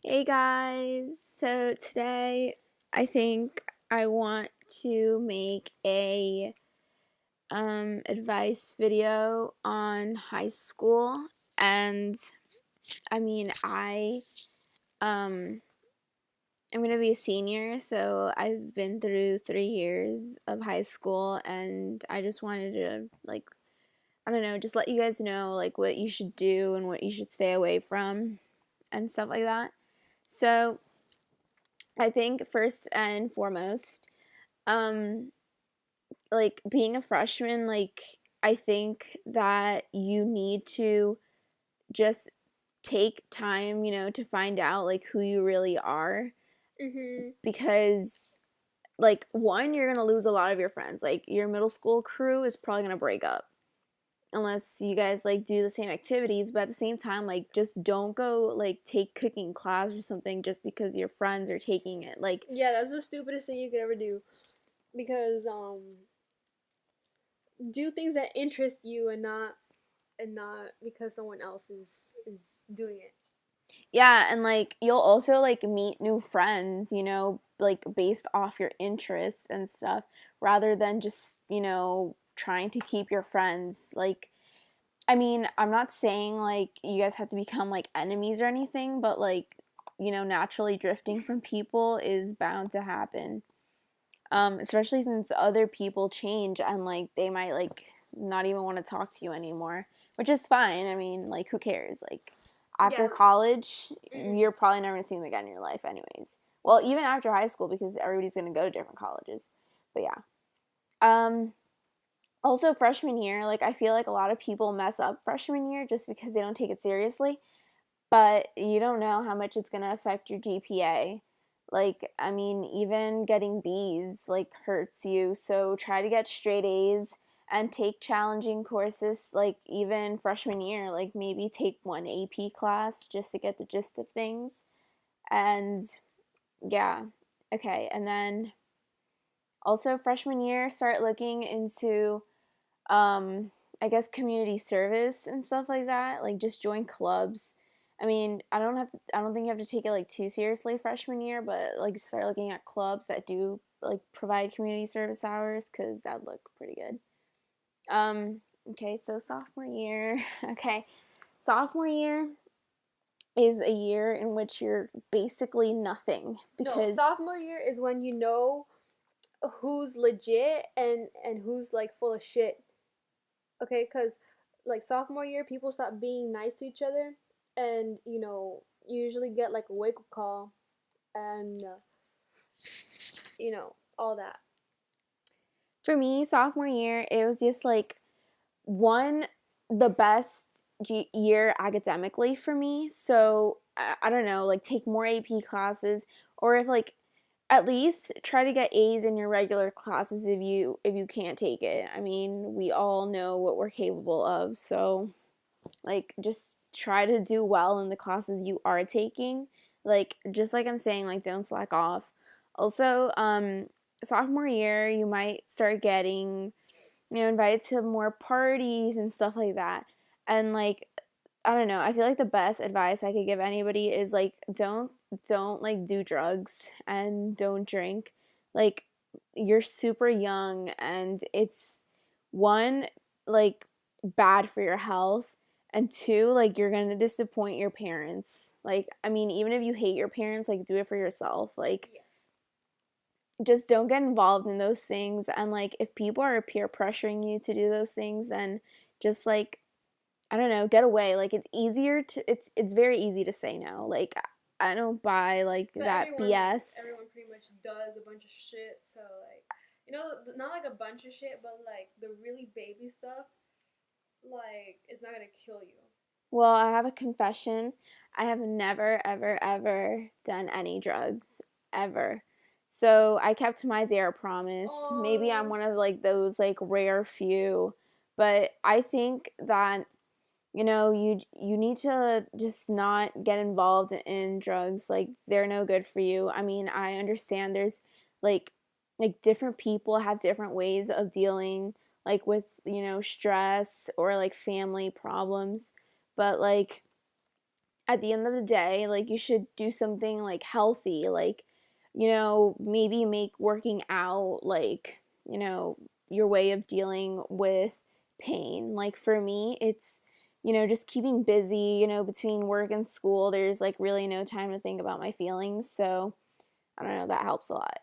Hey guys, so today I think I want to make a advice video on high school. And I um I'm gonna be a senior, so I've been through 3 years of high school, and I just wanted to, like, I don't know, just let you guys know like what you should do and what you should stay away from and stuff like that. So I think first and foremost, um like being a freshman, like I think that you need to just take time, to find out like who you really are, Mhm. because like one, you're going to lose a lot of your friends. Like your middle school crew is probably going to break up unless you guys like do the same activities, but at the same time, like just don't go like take cooking class or something just because your friends are taking it. Like, Yeah, that's the stupidest thing you could ever do because do things that interest you and not because someone else is doing it. yeah, and like you'll also like meet new friends, like based off your interests and stuff, rather than just, trying to keep your friends. Like, I mean, I'm not saying like you guys have to become like enemies or anything, but like, naturally drifting from people is bound to happen. Especially since other people change and like they might like not even want to talk to you anymore, which is fine. I mean, like, who cares? Like, after Yeah. college, Mm-mm. you're probably never gonna see them again in your life, anyways. Well, even after high school, because everybody's gonna go to different colleges. But yeah. Um, Also, freshman year, like, I feel like a lot of people mess up freshman year just because they don't take it seriously, but you don't know how much it's going to affect your GPA. Like, I mean, even getting B's like hurts you. So try to get straight A's and take challenging courses, like even freshman year, like maybe take one AP class just to get the gist of things. And yeah, okay. And then also freshman year, start looking into um I guess community service and stuff like that. Like just join clubs. I mean, I don't think you have to take it like too seriously freshman year, but like start looking at clubs that do like provide community service hours, cuz that'd look pretty good. Okay, so sophomore year. Okay. Sophomore year is a year in which you're basically nothing No, because sophomore year is when you know who's legit and who's like full of shit. Okay, cuz like sophomore year people stop being nice to each other and you usually get like a wake up call and all that. for me, sophomore year, it was just like one, the best year academically for me. So I don't know, like take more AP classes, or if like at least try to get A's in your regular classes if you can't take it. I mean, we all know what we're capable of, so like just try to do well in the classes you are taking. Like just like I'm saying, like don't slack off. Also, sophomore year you might start getting, invited to more parties and stuff like that. And like I don't know, I feel like the best advice I could give anybody is like don't like do drugs and don't drink. Like you're super young, and it's one, like bad for your health, and two, like you're going to disappoint your parents. Like I mean, even if you hate your parents, like do it for yourself. Like Yes. just don't get involved in those things, and like if people are peer pressuring you to do those things, then just like I don't know, get away. Like it's very easy to say no. Like I don't buy like But that everyone BS. everyone pretty much does a bunch of shit. So like, not like a bunch of shit, but like the really baby stuff, like it's not gonna kill you. Well, I have a confession. I have never ever ever done any drugs ever. So I kept my dare promise. Maybe I'm Oh, one of like those like rare few, but I think that you need to just not get involved in drugs. Like they're no good for you. I mean, I understand there's like different people have different ways of dealing like with, stress or like family problems, but like at the end of the day, like, you should do something like healthy, like, maybe make working out, like, your way of dealing with pain. Like, for me, it's, just keeping busy, between work and school. There's like really no time to think about my feelings. So I don't know, that helps a lot.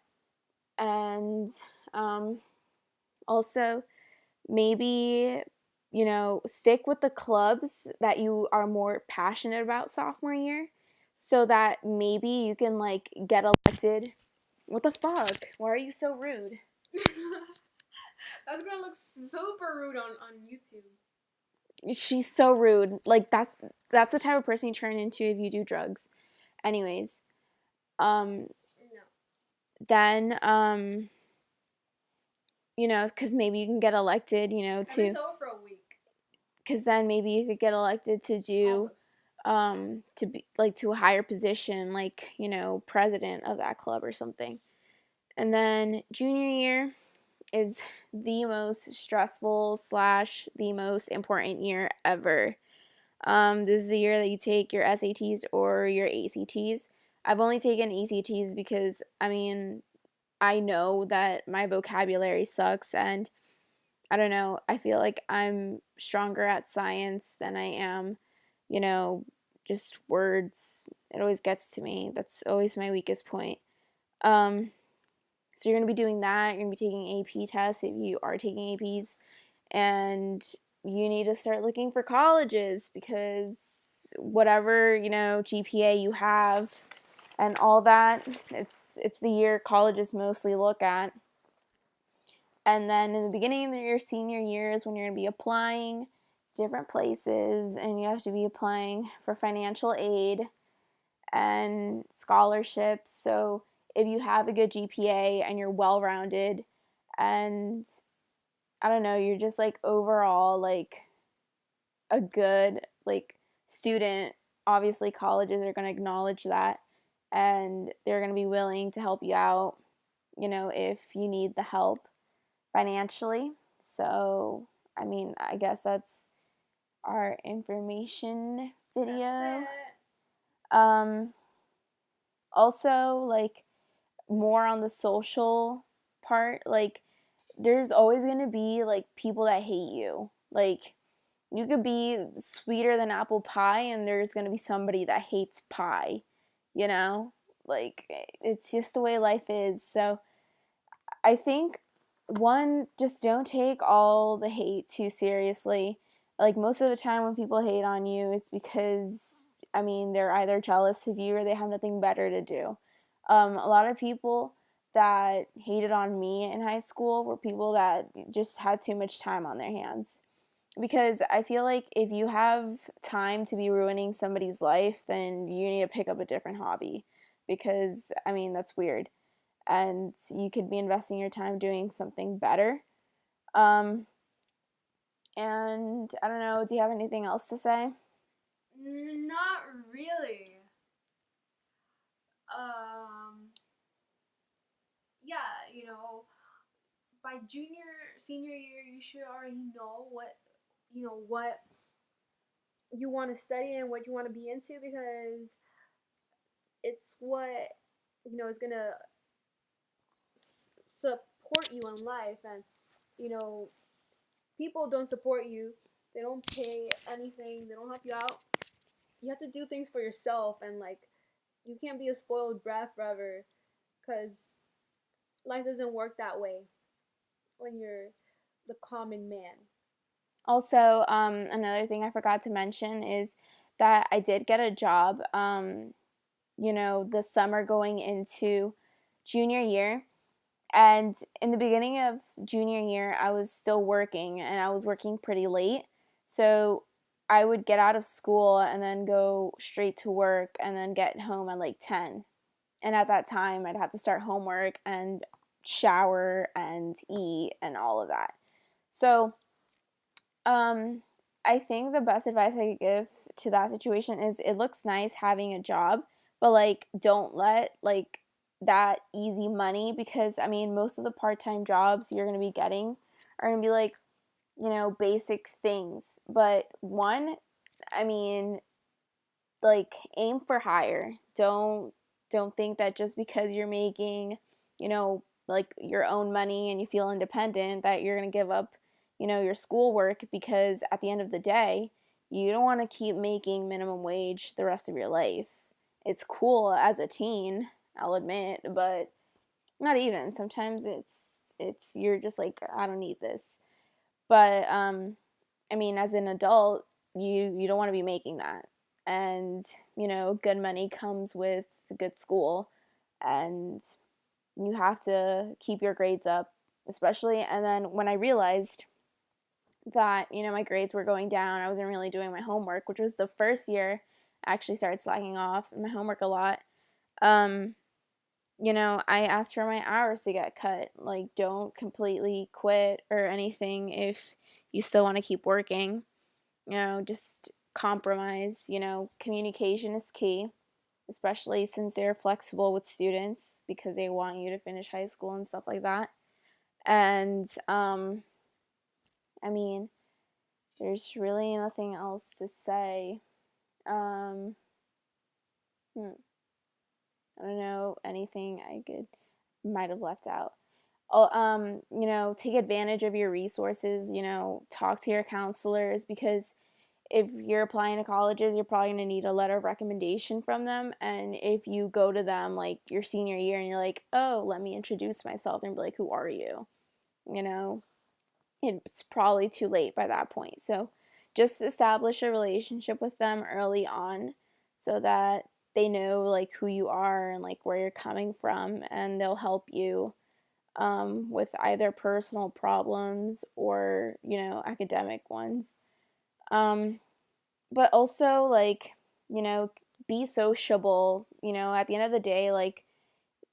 And um, also, maybe, stick with the clubs that you are more passionate about sophomore year so that maybe you can like get elected. What the fuck? Why are you so rude? That's gonna look super rude on YouTube. She's so rude. Like, that's the type of person you turn into if you do drugs. Anyways, um No. then because maybe you can get elected, I've to been sober for a week. because then maybe you could get elected to do Almost. to be like to a higher position, like, president of that club or something. And then junior year is the most stressful slash the most important year ever. This is the year that you take your SATs or your ACTs. I've only taken ACTs because, I mean, I know that my vocabulary sucks, and I don't know, I feel like I'm stronger at science than I am, you know, just words. It always gets to me. That's always my weakest point. Um, so you're going to be doing that. You're going to be taking AP tests if you are taking APs, and you need to start looking for colleges because whatever, GPA you have and all that, it's the year colleges mostly look at. And then in the beginning of your senior year is when you're going to be applying to different places, and you have to be applying for financial aid and scholarships. So if you have a good GPA and you're well rounded, and I don't know, you're just like overall like a good like student, obviously colleges are going to acknowledge that, and they're going to be willing to help you out, if you need the help financially. So, I mean, I guess that's our information video. Um, Also, like, more on the social part, like, there's always going to be like people that hate you. Like, you could be sweeter than apple pie, and there's going to be somebody that hates pie, you know? Like, it's just the way life is. So, I think one, just don't take all the hate too seriously. Like, most of the time when people hate on you, it's because, I mean, they're either jealous of you or they have nothing better to do. A lot of people that hated on me in high school were people that just had too much time on their hands. Because I feel like if you have time to be ruining somebody's life, then you need to pick up a different hobby. Because, I mean, that's weird, and you could be investing your time doing something better. Um, and I don't know, do you have anything else to say? Not really. Um, yeah, by senior year, you should already know what you want to study and what you want to be into, because it's what is gonna support you in life. And you know people don't support you, they don't pay anything, they don't help you out. You have to do things for yourself, and like you can't be a spoiled brat forever, because life doesn't work that way when you're the common man. Also, another thing I forgot to mention is that I did get a job, the summer going into junior year. And in the beginning of junior year, I was still working, and I was working pretty late. So I would get out of school and then go straight to work and then get home at like 10. And at that time, I'd have to start homework and shower and eat and all of that. So, um, I think the best advice I could give to that situation is it looks nice having a job, but like don't let like that easy money, because I mean most of the part-time jobs you're going to be getting are going to be like, basic things. But one, I mean, like aim for higher. Don't think that just because you're making, like your own money and you feel independent that you're going to give up, your schoolwork, because at the end of the day, you don't want to keep making minimum wage the rest of your life. It's cool as a teen, I'll admit, but not even. Sometimes it's you're just like, I don't need this. But I mean, as an adult, you don't want to be making that. And, good money comes with good school, and you have to keep your grades up, especially. And then when I realized that, my grades were going down, I wasn't really doing my homework, which was the first year I actually started slacking off my homework a lot. Um, I asked for my hours to get cut. Like, don't completely quit or anything if you still want to keep working. Just compromise. Communication is key, especially since they're flexible with students because they want you to finish high school and stuff like that. And, I mean, there's really nothing else to say. Um, hmm, I don't know anything I could might have left out. Oh, take advantage of your resources, talk to your counselors, because if you're applying to colleges, you're probably going to need a letter of recommendation from them. And if you go to them like your senior year and you're like, oh, let me introduce myself, and be like, who are you? You know, it's probably too late by that point. So just establish a relationship with them early on so that they know like who you are and like where you're coming from, and they'll help you with either personal problems or, academic ones. Um, but also, like, you know, be sociable. At the end of the day, like,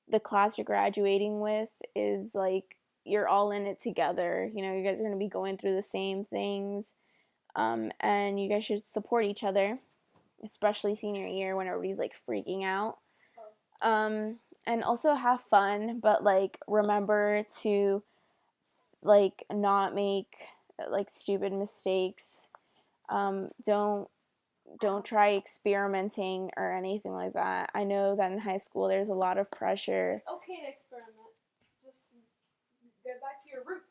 the class you're graduating with is like you're all in it together. You guys are going to be going through the same things, and you guys should support each other, especially senior year when everybody's like freaking out. And also have fun, but like remember to like not make like stupid mistakes. Don't try experimenting or anything like that. I know that in high school there's a lot of pressure. It's okay to experiment. Just get back to your roots.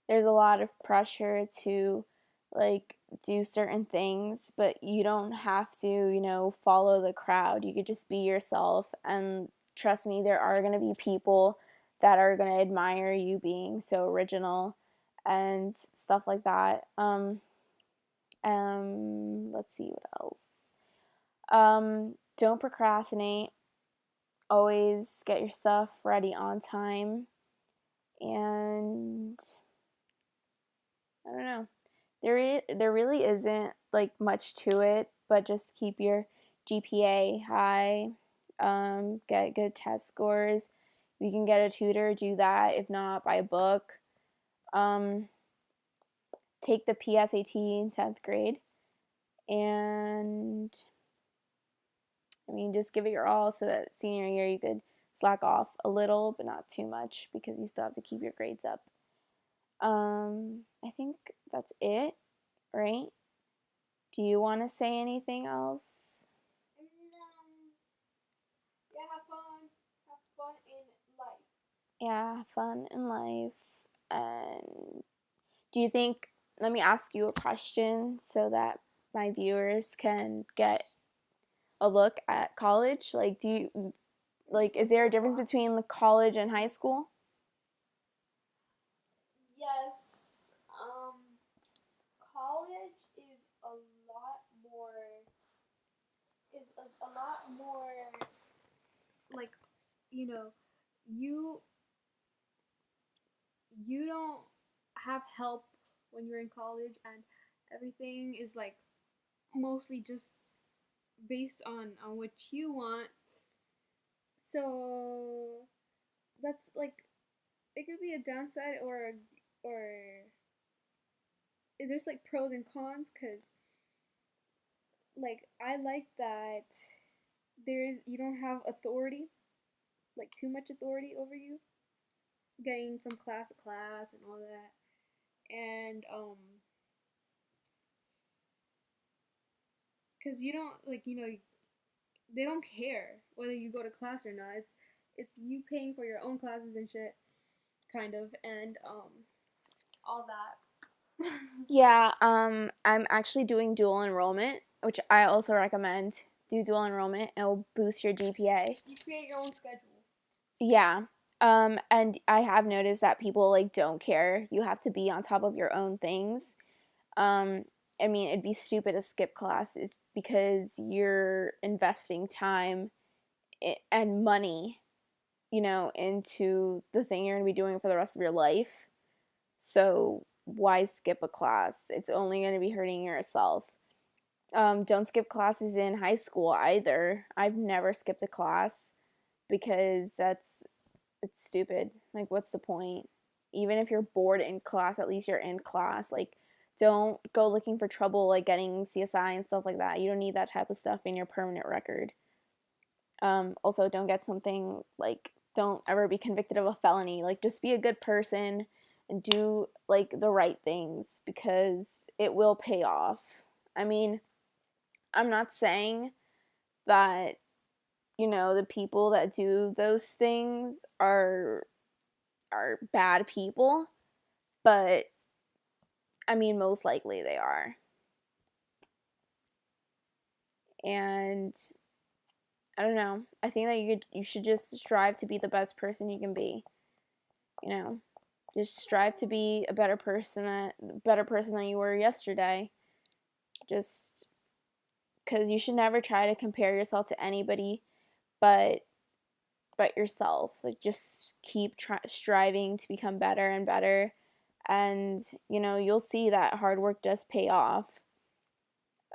There's a lot of pressure to like do certain things, but you don't have to, follow the crowd. You could just be yourself, and trust me, there are going to be people that are going to admire you being so original and stuff like that. Let's see what else. Don't procrastinate. Always get your stuff ready on time. And I don't know. There really isn't like much to it, but just keep your GPA high. Get good test scores. If you can get a tutor, do that. If not, buy a book. Um, take the PSAT in 10th grade. And I mean, just give it your all so that senior year you could slack off a little, but not too much because you still have to keep your grades up. I think that's it, right? Do you want to say anything else? Yeah, have fun. Have fun in life. Yeah, fun in life. And do you think, let me ask you a question so that my viewers can get a look at college. Like, is there a difference between the college and high school? Yes. Um, College is a lot more. Is a lot more like, you know, you you don't have help when you're in college, and everything is like mostly just based on what you want. So that's like, it could be a downside, or there's like pros and cons, because like I like that there's you don't have authority, like too much authority over you, getting from class to class and all that. And because you don't like they don't care whether you go to class or not. It's you paying for your own classes and shit, kind of, and all that. Yeah, I'm actually doing dual enrollment, which I also recommend. Do dual enrollment, it'll boost your GPA. You create your own schedule. Yeah. And I have noticed that people like don't care. You have to be on top of your own things. Um, I mean, it'd be stupid to skip classes because you're investing time and money, into the thing you're going to be doing for the rest of your life. So why skip a class? It's only going to be hurting yourself. Don't skip classes in high school either. I've never skipped a class because it's stupid. Like, what's the point? Even if you're bored in class, at least you're in class. Like, don't go looking for trouble, like getting CSI and stuff like that. You don't need that type of stuff in your permanent record. Also, don't get something like, don't ever be convicted of a felony. Like, just be a good person and do like the right things because it will pay off. I mean, I'm not saying that, the people that do those things are bad people, but I mean, most likely they are. And I don't know. I think that you should just strive to be the best person you can be. You know, just strive to be a better person than you were yesterday. Just because you should never try to compare yourself to anybody but yourself. Like, just keep striving to become better and better, and you'll see that hard work does pay off.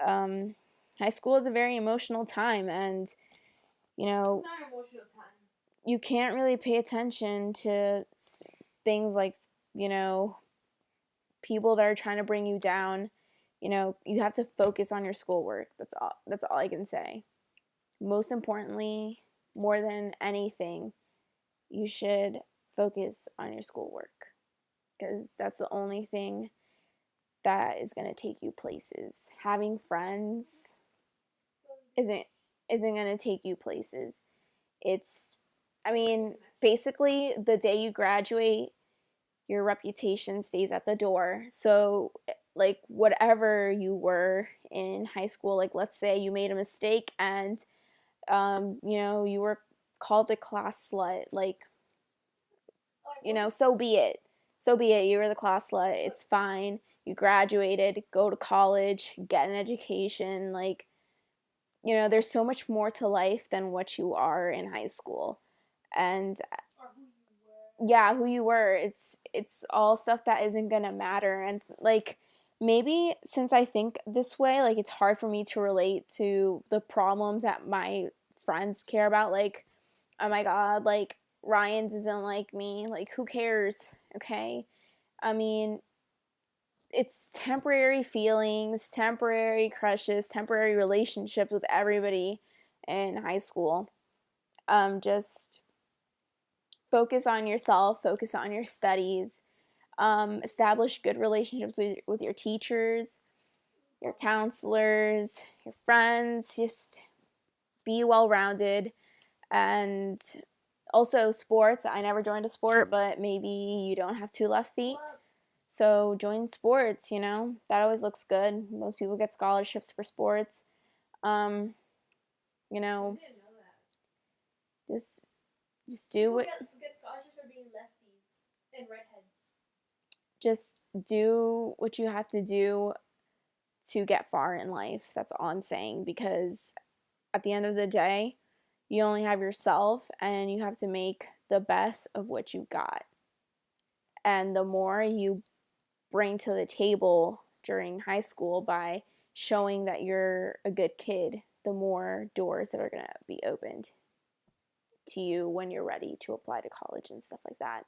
um, High school is a very emotional time, and you know It's not an emotional time. you can't really pay attention to things like you know people that are trying to bring you down. You have to focus on your schoolwork. That's all I can say. Most importantly, more than anything, you should focus on your schoolwork because that's the only thing that is going to take you places. Having friends isn't going to take you places. It's I mean, basically the day you graduate, your reputation stays at the door. So like whatever you were in high school, like let's say you made a mistake and you were called a class slut, like so be it. So be it. You were the class slut. It's fine. You graduated, go to college, get an education. Like, there's so much more to life than what you are in high school. And Or who you were. yeah, who you were. It's all stuff that isn't gonna matter. And like, maybe since I think this way, like it's hard for me to relate to the problems that my friends care about. Like, oh my god, like Ryan doesn't like me. Like, who cares? Okay. I mean, it's temporary feelings, temporary crushes, temporary relationships with everybody in high school. Just focus on yourself, focus on your studies, establish good relationships with your teachers, your counselors, your friends. Just be well rounded. And also, sports. I never joined a sport, but maybe you don't have two left feet. So join sports, that always looks good. Most people get scholarships for sports. You know, I didn't know that. just do People what get scholarships for being lefties and redheads. just do what you have to do to get far in life. That's all I'm saying, because at the end of the day, you only have yourself and you have to make the best of what you got. And the more you bring to the table during high school by showing that you're a good kid, the more doors that are going to be opened to you when you're ready to apply to college and stuff like that.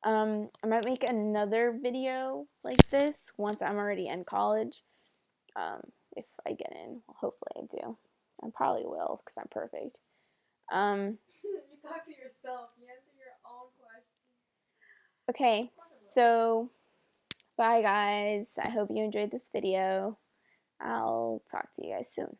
I might make another video like this once I'm already in college. If I get in, well, hopefully I do. I probably will because I'm perfect. You talk to yourself. You answer your own question. Okay, so bye guys. I hope you enjoyed this video. I'll talk to you guys soon.